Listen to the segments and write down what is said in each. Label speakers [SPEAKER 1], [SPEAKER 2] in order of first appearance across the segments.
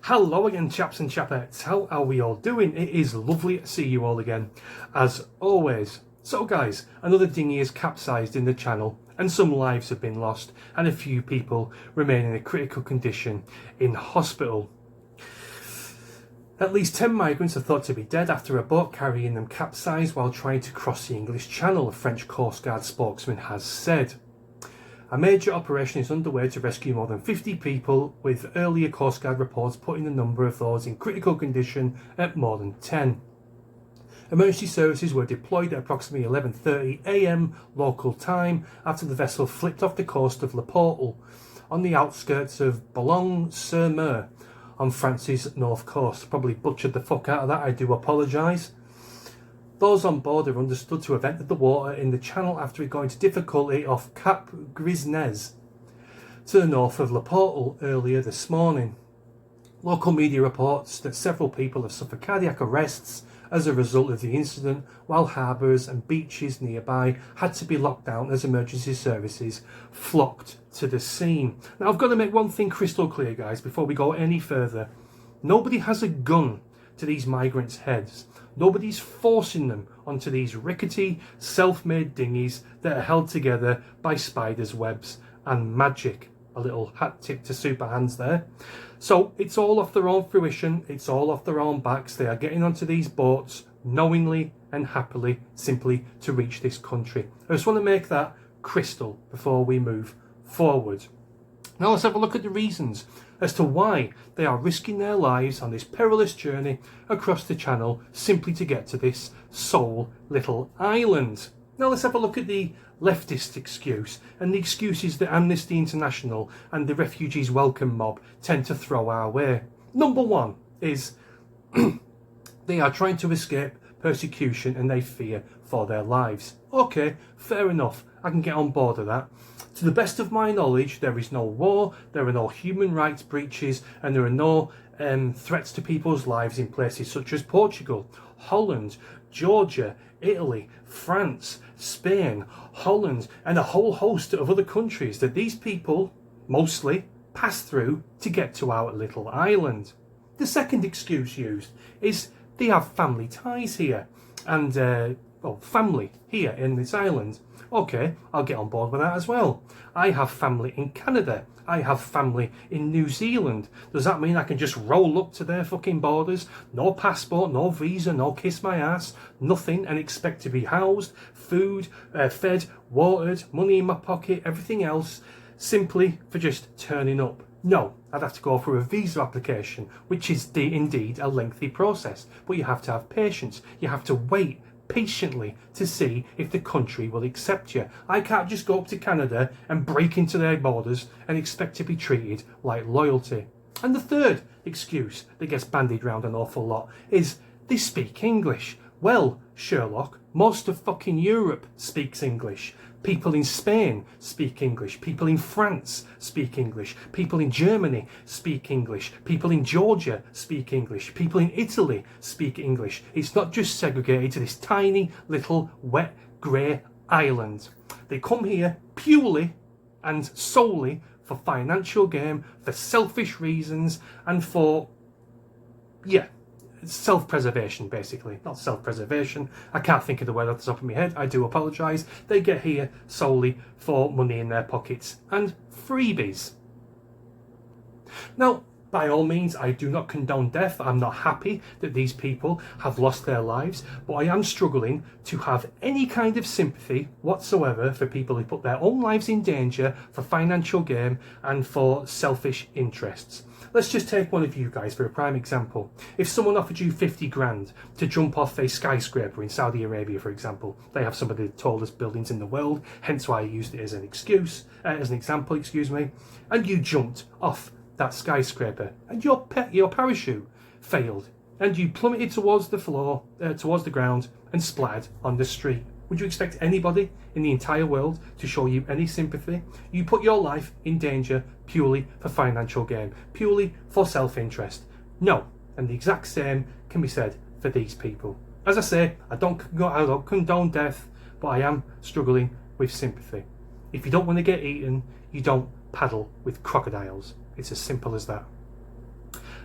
[SPEAKER 1] Hello again, chaps and chapettes. How are we all doing? It is lovely to see you all again, as always. So guys, another dinghy is capsized in the channel and some lives have been lost and a few people remain in a critical condition in hospital. At least 10 migrants are thought to be dead after a boat carrying them capsized while trying to cross the English Channel, a French Coast Guard spokesman has said. A major operation is underway to rescue more than 50 people, with earlier Coast Guard reports putting the number of those in critical condition at more than 10. Emergency services were deployed at approximately 11:30 a.m. local time after the vessel flipped off the coast of Le Portel on the outskirts of Boulogne-sur-Mer on France's north coast. Probably butchered the fuck out of that, I do apologise. Those on board are understood to have entered the water in the channel after it got into difficulty off Cap Grisnez to the north of Le Portel earlier this morning. Local media reports that several people have suffered cardiac arrests as a result of the incident, while harbours and beaches nearby had to be locked down as emergency services flocked to the scene. Now I've got to make one thing crystal clear, guys, before we go any further. Nobody has a gun to these migrants' heads. Nobody's forcing them onto these rickety, self-made dinghies that are held together by spiders' webs and magic. A little hat tip to Super Hands there. So it's all off their own fruition, it's all off their own backs. They are getting onto these boats knowingly and happily, simply to reach this country. I just want to make that crystal before we move forward. Now let's have a look at the reasons as to why they are risking their lives on this perilous journey across the channel simply to get to this sole little island. Now let's have a look at the leftist excuse and the excuses that Amnesty International and the Refugees Welcome mob tend to throw our way. Number one is they are trying to escape persecution and they fear for their lives. Okay, fair enough. I can get on board with that. To the best of my knowledge, there is no war, there are no human rights breaches, and there are no threats to people's lives in places such as Portugal, Holland, Georgia, Italy, France, Spain, Holland, and a whole host of other countries that these people mostly pass through to get to our little island. The second excuse used is they have family ties here and family here in this island. Okay, I'll get on board with that as well. I have family in Canada. I have family in New Zealand. Does that mean I can just roll up to their fucking borders, no passport, no visa, no kiss my ass, nothing, and expect to be housed, food, fed, watered, money in my pocket, everything else, simply for just turning up? No, I'd have to go through a visa application, which is indeed a lengthy process, but you have to have patience. You have to wait patiently to see if the country will accept you. I can't just go up to Canada and break into their borders and expect to be treated like loyalty. And the third excuse that gets bandied around an awful lot is they speak English. Well, Sherlock, most of fucking Europe speaks English. People in Spain speak English. People in France speak English. People in Germany speak English. People in Georgia speak English. People in Italy speak English. It's not just segregated to this tiny little wet grey island. They come here purely and solely for financial gain, for selfish reasons, and for, self-preservation, basically. Not self-preservation. I can't think of the word off the top of my head. I do apologise. They get here solely for money in their pockets and freebies. Now, by all means, I do not condone death. I'm not happy that these people have lost their lives, but I am struggling to have any kind of sympathy whatsoever for people who put their own lives in danger for financial gain and for selfish interests. Let's just take one of you guys for a prime example. If someone offered you 50 grand to jump off a skyscraper in Saudi Arabia, for example, they have some of the tallest buildings in the world, hence why I used it as an example, and you jumped off that skyscraper and your parachute failed and you plummeted towards the floor, towards the ground and splattered on the street. Would you expect anybody in the entire world to show you any sympathy? You put your life in danger purely for financial gain, purely for self-interest. No, and the exact same can be said for these people. As I say, I don't condone death, but I am struggling with sympathy. If you don't want to get eaten, you don't paddle with crocodiles. It's as simple as that.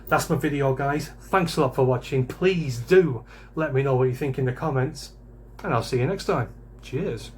[SPEAKER 1] That's my video, guys. Thanks a lot for watching. Please do let me know what you think in the comments, and I'll see you next time. Cheers.